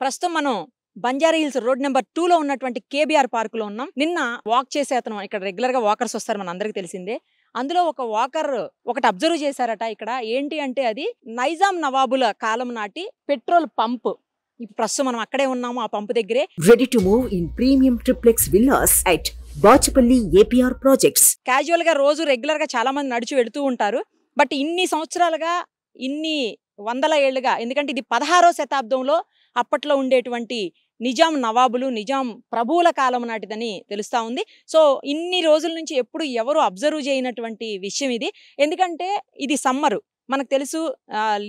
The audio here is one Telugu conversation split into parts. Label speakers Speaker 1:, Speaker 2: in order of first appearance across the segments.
Speaker 1: ప్రస్తుతం మనం బంజారా హిల్స్ రోడ్ నెంబర్ 2 లో ఉన్నటువంటి కేబీఆర్ పార్క్ లో ఉన్నాం. నిన్న వాక్ చేసే అతను ఇక్కడ రెగ్యులర్ గా వాకర్స్ వస్తారు మన అందరికీ తెలిసిందే. అందులో ఒక వాకర్ ఒకటి అబ్జర్వ్ చేశారట. ఇక్కడ ఏంటి అంటే అది నైజాం నవాబుల కాలం నాటి పెట్రోల్ పంప్. ఇప్పుడు ప్రస్తుతం మనం అక్కడే ఉన్నాము ఆ పంపు దగ్గరే.
Speaker 2: Ready to move in premium triplex villas at Bachapalli APR projects.
Speaker 1: Casual గా రోజు రెగ్యులర్ గా చాలా మంది నడిచి వెళుతూ ఉంటారు. బట్ ఇన్ని సంవత్సరాలుగా ఇన్ని వందల ఏళ్లుగా, ఎందుకంటే ఇది 16వ శతాబ్దంలో అప్పట్లో ఉండేటువంటి నిజాం నవాబులు నిజాం ప్రభువుల కాలం నాటిదని తెలుస్తా ఉంది. సో ఇన్ని రోజుల నుంచి ఎప్పుడు ఎవరు అబ్జర్వ్ చేయనటువంటి విషయం ఇది. ఎందుకంటే ఇది సమ్మరు, మనకు తెలుసు,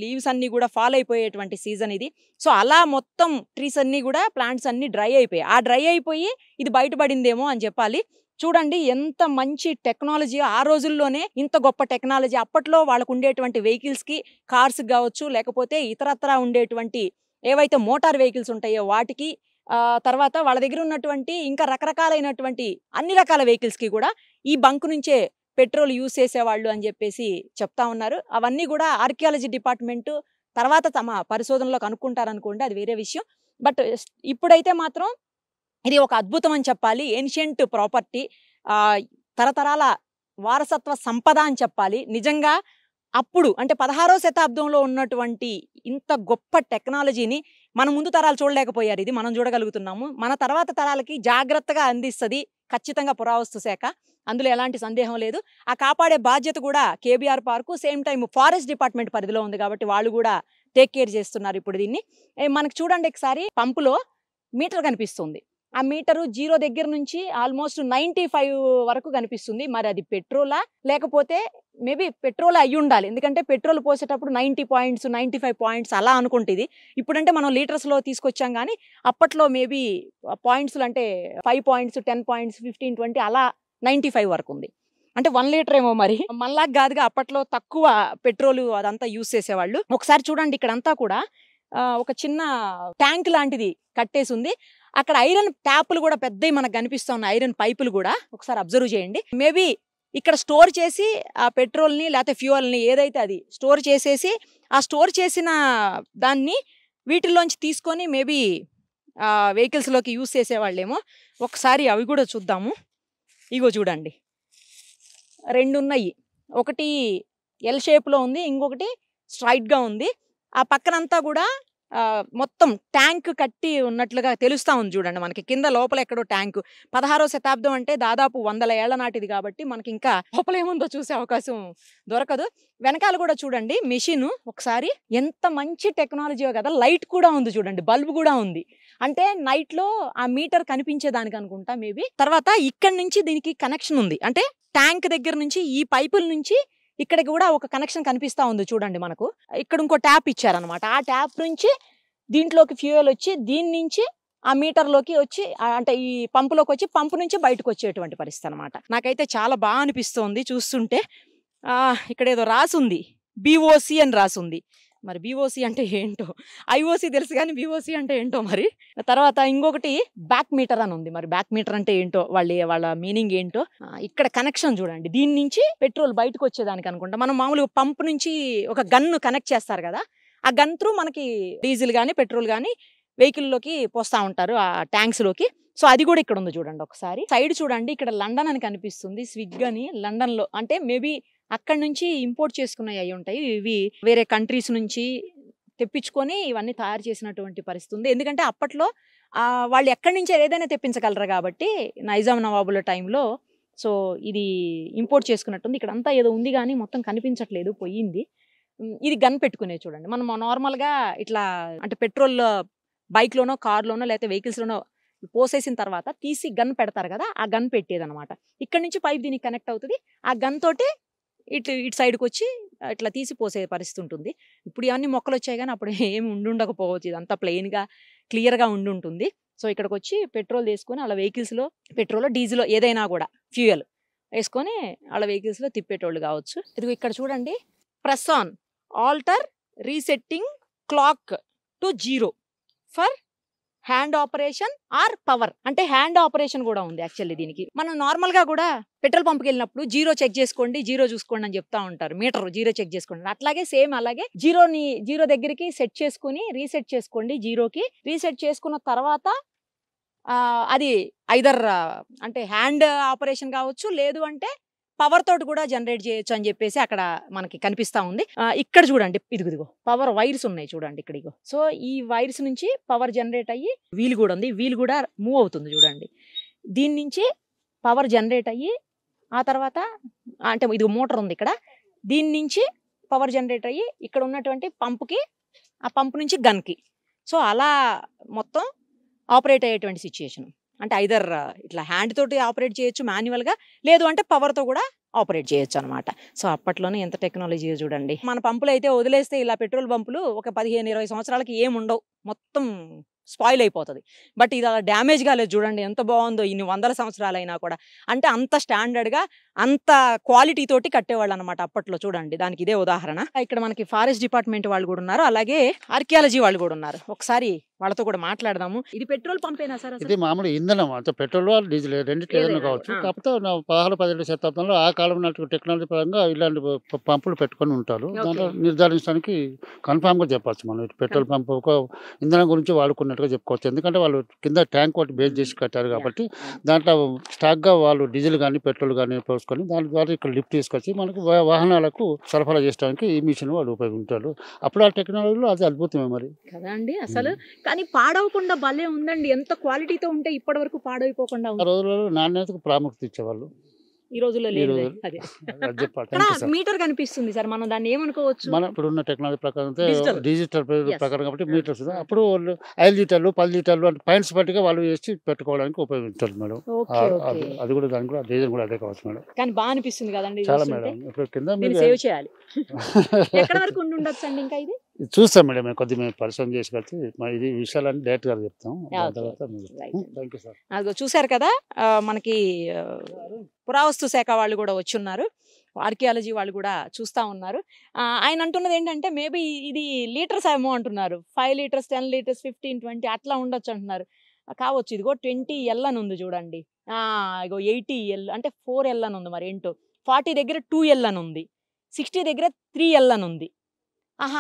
Speaker 1: లీవ్స్ అన్ని కూడా ఫాల్ అయిపోయేటువంటి సీజన్ ఇది. సో అలా మొత్తం ట్రీస్ అన్ని కూడా ప్లాంట్స్ అన్ని డ్రై అయిపోయాయి. ఆ డ్రై అయిపోయి ఇది బయటపడిందేమో అని చెప్పాలి. చూడండి ఎంత మంచి టెక్నాలజీ, ఆ రోజుల్లోనే ఇంత గొప్ప టెక్నాలజీ. అప్పట్లో వాళ్ళకు ఉండేటువంటి వెహికల్స్కి, కార్స్ కావచ్చు, లేకపోతే ఇతరత్రా ఉండేటువంటి ఏవైతే మోటార్ వెహికల్స్ ఉంటాయో వాటికి, తర్వాత వాళ్ళ దగ్గర ఉన్నటువంటి ఇంకా రకరకాలైనటువంటి అన్ని రకాల వెహికల్స్కి కూడా ఈ బంక్ నుంచే పెట్రోల్ యూజ్ చేసేవాళ్ళు అని చెప్పేసి చెప్తా ఉన్నారు. అవన్నీ కూడా ఆర్కియాలజీ డిపార్ట్మెంటు తర్వాత తమ పరిశోధనలో కనుక్కుంటారనుకోండి, అది వేరే విషయం. బట్ ఇప్పుడైతే మాత్రం ఇది ఒక అద్భుతం అని చెప్పాలి. ఏన్షియంట్ ప్రాపర్టీ, తరతరాల వారసత్వ సంపద అని చెప్పాలి. నిజంగా అప్పుడు అంటే 16వ శతాబ్దంలో ఉన్నటువంటి ఇంత గొప్ప టెక్నాలజీని మన ముందు తరాలు చూడలేకపోయారు. ఇది మనం చూడగలుగుతున్నాము. మన తర్వాత తరాలకి జాగ్రత్తగా అందిస్తుంది ఖచ్చితంగా పురావస్తు శాఖ, అందులో ఎలాంటి సందేహం లేదు. ఆ కాపాడే బాధ్యత కూడా KBR park, same time forest department పరిధిలో ఉంది కాబట్టి వాళ్ళు కూడా టేక్ కేర్ చేస్తున్నారు ఇప్పుడు దీన్ని. మనకు చూడండి ఒకసారి పంపులో మీటర్ కనిపిస్తుంది. ఆ మీటరు 0 దగ్గర నుంచి ఆల్మోస్ట్ 95 వరకు కనిపిస్తుంది. మరి అది పెట్రోలా లేకపోతే మేబీ పెట్రోల్ అయ్యి ఉండాలి. ఎందుకంటే పెట్రోల్ పోసేటప్పుడు 90 పాయింట్స్ 95 పాయింట్స్ అలా అనుకుంటుంది. ఇప్పుడంటే మనం లీటర్స్లో తీసుకొచ్చాం, కానీ అప్పట్లో మేబీ పాయింట్స్లు అంటే 5 పాయింట్స్ 10 పాయింట్స్ 15 20 అలా 95 వరకు ఉంది. అంటే 1 లీటర్ ఏమో మరి. మనలాగా కాదుగా, అప్పట్లో తక్కువ పెట్రోల్ అదంతా యూజ్ చేసేవాళ్ళు. ఒకసారి చూడండి ఇక్కడంతా కూడా ఒక చిన్న ట్యాంక్ లాంటిది కట్టేసి ఉంది. అక్కడ ఐరన్ ట్యాపులు కూడా పెద్దవి మనకు కనిపిస్తూ ఉన్నాయి, ఐరన్ పైపులు కూడా ఒకసారి అబ్జర్వ్ చేయండి. మేబీ ఇక్కడ స్టోర్ చేసి ఆ పెట్రోల్ని లేకపోతే ఫ్యూయల్ని ఏదైతే అది స్టోర్ చేసేసి, ఆ స్టోర్ చేసిన దాన్ని వీటిల్లోంచి తీసుకొని మేబీ వెహికల్స్లోకి యూజ్ చేసేవాళ్ళేమో. ఒకసారి అవి కూడా చూద్దాము. ఇగో చూడండి, 2 ఉన్నాయి. ఒకటి ఎల్ షేప్లో ఉంది, ఇంకొకటి స్ట్రైట్గా ఉంది. ఆ పక్కనంతా కూడా మొత్తం ట్యాంక్ కట్టి ఉన్నట్లుగా తెలుస్తూ ఉంది. చూడండి మనకి కింద లోపల ఎక్కడో ట్యాంకు. 16వ శతాబ్దం అంటే దాదాపు 100 ఏళ్ల నాటిది కాబట్టి మనకి ఇంకా లోపల ఏముందో చూసే అవకాశం దొరకదు. వెనకాల కూడా చూడండి మెషిన్, ఒకసారి ఎంత మంచి టెక్నాలజీ కదా. లైట్ కూడా ఉంది చూడండి, బల్బ్ కూడా ఉంది. అంటే నైట్లో ఆ మీటర్ కనిపించేదానికి అనుకుంటా మేబీ. తర్వాత ఇక్కడి నుంచి దీనికి కనెక్షన్ ఉంది. అంటే ట్యాంక్ దగ్గర నుంచి ఈ పైపుల నుంచి ఇక్కడికి కూడా ఒక కనెక్షన్ కనిపిస్తూ ఉంది చూడండి మనకు. ఇక్కడ ఇంకో ట్యాప్ ఇచ్చారనమాట. ఆ ట్యాప్ నుంచి దీంట్లోకి ఫ్యూయల్ వచ్చి దీని నుంచి ఆ మీటర్లోకి వచ్చి, అంటే ఈ పంపులోకి వచ్చి పంపు నుంచి బయటకు వచ్చేటువంటి పరిస్థితి అనమాట. నాకైతే చాలా బాగా అనిపిస్తోంది చూస్తుంటే. ఇక్కడ ఏదో రాసుంది, బీఓసి అని రాసుంది. మరి బీఓసి అంటే ఏంటో, ఐఓసి తెలుసు కానీ బీఓసి అంటే ఏంటో మరి. తర్వాత ఇంకొకటి బ్యాక్ మీటర్ అని ఉంది. మరి బ్యాక్ మీటర్ అంటే ఏంటో, వాళ్ళ మీనింగ్ ఏంటో. ఇక్కడ కనెక్షన్ చూడండి, దీని నుంచి పెట్రోల్ బయటకు వచ్చేదానికి అనుకుంటా. మనం మామూలుగా పంప్ నుంచి ఒక గన్ను కనెక్ట్ చేస్తారు కదా, ఆ గన్ త్రూ మనకి డీజిల్ కానీ పెట్రోల్ కానీ వెహికల్లోకి పోస్తూ ఉంటారు ఆ ట్యాంక్స్లోకి. సో అది కూడా ఇక్కడ ఉంది చూడండి. ఒకసారి సైడ్ చూడండి, ఇక్కడ లండన్ అని కనిపిస్తుంది, స్విగ్ అని. లండన్లో అంటే మేబీ అక్కడి నుంచి ఇంపోర్ట్ చేసుకున్నవి అయి ఉంటాయి. ఇవి వేరే కంట్రీస్ నుంచి తెప్పించుకొని ఇవన్నీ తయారు చేసినటువంటి పరిస్థితి ఉంది. ఎందుకంటే అప్పట్లో వాళ్ళు ఎక్కడి నుంచి ఏదైనా తెప్పించగలరు కాబట్టి నైజాం నవాబుల టైంలో. సో ఇది ఇంపోర్ట్ చేసుకున్నట్టుంది. ఇక్కడ అంతా ఏదో ఉంది కానీ మొత్తం కనిపించట్లేదు, పోయింది. ఇది గన్ పెట్టుకునే చూడండి. మనం నార్మల్గా ఇట్లా అంటే పెట్రోల్ బైక్లోనో కార్లోనో లేకపోతే వెహికల్స్లోనో పోసేసిన తర్వాత తీసి గన్ పెడతారు కదా, ఆ గన్ పెట్టేదనమాట. ఇక్కడ నుంచి పైప్ దీనికి కనెక్ట్ అవుతుంది. ఆ గన్ తోటి ఇటు సైడ్కి వచ్చి ఇట్లా తీసి పోసే పరిస్థితి ఉంటుంది. ఇప్పుడు ఇవన్నీ మొక్కలు వచ్చాయి కానీ అప్పుడు ఏమి ఉండకపోవచ్చు, ఇదంతా ప్లెయిన్గా క్లియర్గా ఉంటుంది. సో ఇక్కడికి వచ్చి పెట్రోల్ తీసుకొని వాళ్ళ వెహికల్స్లో, పెట్రోల్ డీజిల్ ఏదైనా కూడా ఫ్యూయల్ వేసుకొని వాళ్ళ వెహికల్స్లో తిప్పేటోళ్ళు కావచ్చు. ఇది ఇక్కడ చూడండి, press on alter resetting clock to 0 for hand operation or power, అంటే హ్యాండ్ ఆపరేషన్ కూడా ఉంది యాక్చువల్లీ దీనికి. మనం నార్మల్ గా కూడా పెట్రోల్ పంప్కి వెళ్ళినప్పుడు జీరో చెక్ చేసుకోండి, జీరో చూసుకోండి అని చెప్తా ఉంటారు, మీటర్ జీరో చెక్ చేసుకోండి. అట్లాగే సేమ్ అలాగే జీరో దగ్గరికి సెట్ చేసుకుని రీసెట్ చేసుకోండి. జీరోకి రీసెట్ చేసుకున్న తర్వాత అది ఐదర్ అంటే హ్యాండ్ ఆపరేషన్ కావచ్చు, లేదు అంటే పవర్ తోటి కూడా జనరేట్ చేయొచ్చు అని చెప్పేసి అక్కడ మనకి కనిపిస్తా ఉంది. ఇక్కడ చూడండి, ఇదిగో పవర్ వైర్స్ ఉన్నాయి చూడండి ఇక్కడ. ఇగో సో ఈ వైర్స్ నుంచి పవర్ జనరేట్ అయ్యి వీల్ కూడా ఉంది, వీల్ కూడా మూవ్ అవుతుంది చూడండి. దీని నుంచి పవర్ జనరేట్ అయ్యి ఆ తర్వాత అంటే ఇది మోటార్ ఉంది ఇక్కడ, దీని నుంచి పవర్ జనరేట్ అయ్యి ఇక్కడ ఉన్నటువంటి పంపుకి, ఆ పంపు నుంచి గన్కి. సో అలా మొత్తం ఆపరేట్ అయ్యేటువంటి సిచ్యుయేషన్. అంటే ఐదర్ ఇట్లా హ్యాండ్ తోటి ఆపరేట్ చేయొచ్చు మాన్యువల్గా, లేదు అంటే పవర్తో కూడా ఆపరేట్ చేయొచ్చు అనమాట. సో అప్పట్లోనే ఎంత టెక్నాలజీ చూడండి. మన పంపులు అయితే వదిలేస్తే ఇలా పెట్రోల్ పంపులు ఒక 15-20 సంవత్సరాలకి ఏముండవు, మొత్తం స్పాయిల్ అయిపోతుంది. బట్ ఇది అలా డ్యామేజ్ కాలేదు చూడండి, ఎంత బాగుందో ఇన్ని వందల సంవత్సరాలైనా కూడా. అంటే అంత స్టాండర్డ్గా అంత క్వాలిటీ తోటి కట్టేవాళ్ళు అనమాట అప్పట్లో చూడండి. దానికి ఇదే ఉదాహరణ. ఇక్కడ మనకి ఫారెస్ట్ డిపార్ట్మెంట్ వాళ్ళు కూడా ఉన్నారు, అలాగే ఆర్కియాలజీ వాళ్ళు కూడా ఉన్నారు. ఒకసారి వాళ్ళతో కూడా మాట్లాడదాము. ఇది పెట్రోల్ పంపేనా సార్?
Speaker 3: ఇది మామూలు ఇంధనం, అంటే పెట్రోల్ డీజిల్ రెండింటి ఏదైనా కావచ్చు. కాకపోతే 16-17 శతాబ్దంలో ఆ కాలం నాటి టెక్నాలజీ పరంగా ఇలాంటి పంపులు పెట్టుకొని ఉంటారు. దాంట్లో నిర్ధారించడానికి కన్ఫామ్ గా చెప్పచ్చు మనం. పెట్రోల్ పంప్ ఒక ఇంధనం గురించి వాడుకున్నట్టుగా చెప్పుకోవచ్చు. ఎందుకంటే వాళ్ళు కింద ట్యాంక్ ఒకటి బేస్ చేసి కట్టారు కాబట్టి దాంట్లో స్టాక్ గా వాళ్ళు డీజిల్ కానీ పెట్రోల్ కానీ పోసుకొని దాని ద్వారా ఇక్కడ లిఫ్ట్ తీసుకొచ్చి మనకు వాహనాలకు సరఫరా చేయడానికి ఈ మిషన్ వాళ్ళు ఉపయోగించారు. అప్పుడు ఆ టెక్నాలజీలో అది అద్భుతమే మరి
Speaker 1: కదా అండి అసలు. కానీ పాడవకుండా భలే ఉందండి, ఎంత క్వాలిటీతో ఉంటే ఇప్పటి వరకు పాడైపోకుండా.
Speaker 3: ఆ రోజులలో నాణ్యతకు ప్రాముఖ్యత ఇచ్చేవాళ్ళు,
Speaker 1: ఈ రోజుల్లో లేదు. అదే
Speaker 3: చెప్పాలి.
Speaker 1: మీటర్ కనిపిస్తుంది సార్, మనం దాన్ని ఏమనుకోవచ్చు?
Speaker 3: మనం ఇప్పుడున్న టెక్నాలజీ ప్రకారం డిజిటల్ ప్రకారం కాబట్టి మీటర్స్. అప్పుడు 5 లీటర్లు 10 లీటర్లు అంటే పాయింట్స్ బట్టిగా వాళ్ళు వేసి పెట్టుకోవడానికి ఉపయోగించారు మేడం. అది కూడా దానికి కూడా రీజన్ కూడా అదే కావచ్చు మేడం.
Speaker 1: కానీ బాగా అనిపిస్తుంది కదండి
Speaker 3: చాలా మేడం. ఇప్పుడు కింద
Speaker 1: సేవ్ చేయాలి. ఎక్కడ వరకు ఉండి ఉండొచ్చు అండి ఇంకా ఇది?
Speaker 3: చూస్తాం మేడం, మేము కొద్దిగా మేము పరిశ్రమ చేసి కలిసి ఇది విషయాలన్నీ డైరెక్ట్ గా చెప్తాం.
Speaker 1: అదిగో చూసారు కదా, మనకి పురావస్తు శాఖ వాళ్ళు కూడా వచ్చున్నారు, ఆర్కియాలజీ వాళ్ళు కూడా చూస్తా ఉన్నారు. ఆయన అంటున్నది ఏంటంటే మేబీ ఇది లీటర్స్ ఏమో అంటున్నారు, 5 లీటర్స్ 10 లీటర్స్ 15 20 అట్లా ఉండొచ్చు అంటున్నారు. కావచ్చు. ఇదిగో 20L అని ఉంది చూడండి, ఇగో 80L అంటే 4L అని ఉంది. మరి ఏంటో 40 దగ్గర 2L అని ఉంది, 60 దగ్గర 3L అని ఉంది.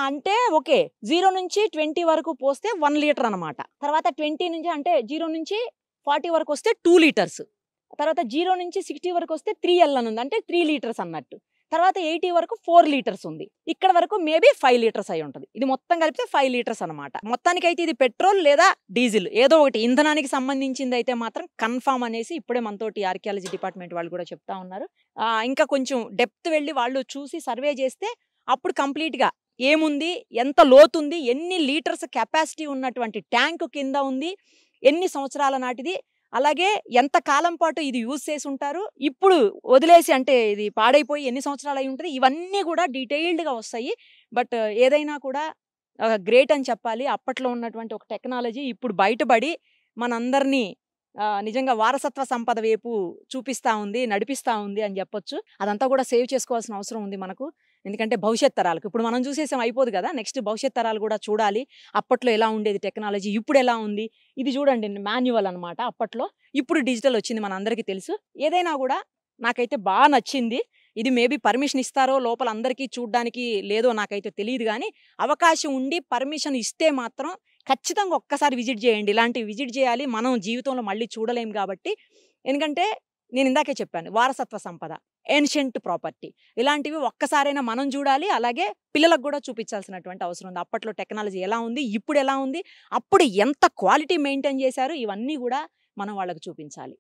Speaker 1: అంటే ఓకే, 0 నుంచి 20 వరకు పోస్తే 1 లీటర్ అనమాట. తర్వాత 20 నుంచి అంటే 0 నుంచి 40 వరకు వస్తే 2 లీటర్స్. తర్వాత 0 నుంచి 60 వరకు వస్తే 3L అని ఉంది, అంటే 3 లీటర్స్ అన్నట్టు. తర్వాత 80 వరకు 4 లీటర్స్ ఉంది. ఇక్కడ వరకు మేబీ 5 లీటర్స్ అయి ఉంటుంది. ఇది మొత్తం కలిపితే 5 లీటర్స్ అనమాట. మొత్తానికైతే ఇది పెట్రోల్ లేదా డీజిల్ ఏదో ఒకటి ఇంధనానికి సంబంధించింది అయితే మాత్రం కన్ఫామ్ అనేసి ఇప్పుడే మనతోటి ఆర్కియాలజీ డిపార్ట్మెంట్ వాళ్ళు కూడా చెప్తా ఉన్నారు. ఇంకా కొంచెం డెప్త్ వెళ్ళి వాళ్ళు చూసి సర్వే చేస్తే అప్పుడు కంప్లీట్గా ఏముంది, ఎంత లోతుంది, ఎన్ని లీటర్స్ కెపాసిటీ ఉన్నటువంటి ట్యాంక్ కింద ఉంది, ఎన్ని సంవత్సరాల నాటిది, అలాగే ఎంత కాలం పాటు ఇది యూజ్ చేసి ఉంటారు, ఇప్పుడు వదిలేసి అంటే ఇది పాడైపోయి ఎన్ని సంవత్సరాలు అయి ఉంటుంది, ఇవన్నీ కూడా డీటెయిల్డ్గా వస్తాయి. బట్ ఏదైనా కూడా గ్రేట్ అని చెప్పాలి. అప్పట్లో ఉన్నటువంటి ఒక టెక్నాలజీ ఇప్పుడు బయటపడి మనందరినీ నిజంగా వారసత్వ సంపద వైపు చూపిస్తూ ఉంది, నడిపిస్తూ ఉంది అని చెప్పొచ్చు. అదంతా కూడా సేవ్ చేసుకోవాల్సిన అవసరం ఉంది మనకు. ఎందుకంటే భవిష్యత్ తరాలకు ఇప్పుడు మనం చూసేసాం అయిపోదు కదా, నెక్స్ట్ భవిష్యత్ తరాలు కూడా చూడాలి. అప్పట్లో ఎలా ఉండేది టెక్నాలజీ, ఇప్పుడు ఎలా ఉంది. ఇది చూడండి మాన్యువల్ అనమాట అప్పట్లో, ఇప్పుడు డిజిటల్ వచ్చింది, మన అందరికీ తెలుసు. ఏదైనా కూడా నాకైతే బాగా నచ్చింది. ఇది మేబీ పర్మిషన్ ఇస్తారో లోపల అందరికీ చూడడానికి లేదో నాకైతే తెలియదు, కానీ అవకాశం ఉండి పర్మిషన్ ఇస్తే మాత్రం ఖచ్చితంగా ఒక్కసారి విజిట్ చేయండి. ఇలాంటివి విజిట్ చేయాలి, మనం జీవితంలో మళ్ళీ చూడలేం కాబట్టి. ఎందుకంటే నేను ఇందాకే చెప్పాను, వారసత్వ సంపద, ఏన్షియంట్ ప్రాపర్టీ, ఇలాంటివి ఒక్కసారైనా మనం చూడాలి. అలాగే పిల్లలకు కూడా చూపించాల్సినటువంటి అవసరం ఉంది. అప్పట్లో టెక్నాలజీ ఎలా ఉంది, ఇప్పుడు ఎలా ఉంది, అప్పుడు ఎంత క్వాలిటీ మెయింటైన్ చేశారు, ఇవన్నీ కూడా మనం వాళ్ళకు చూపించాలి.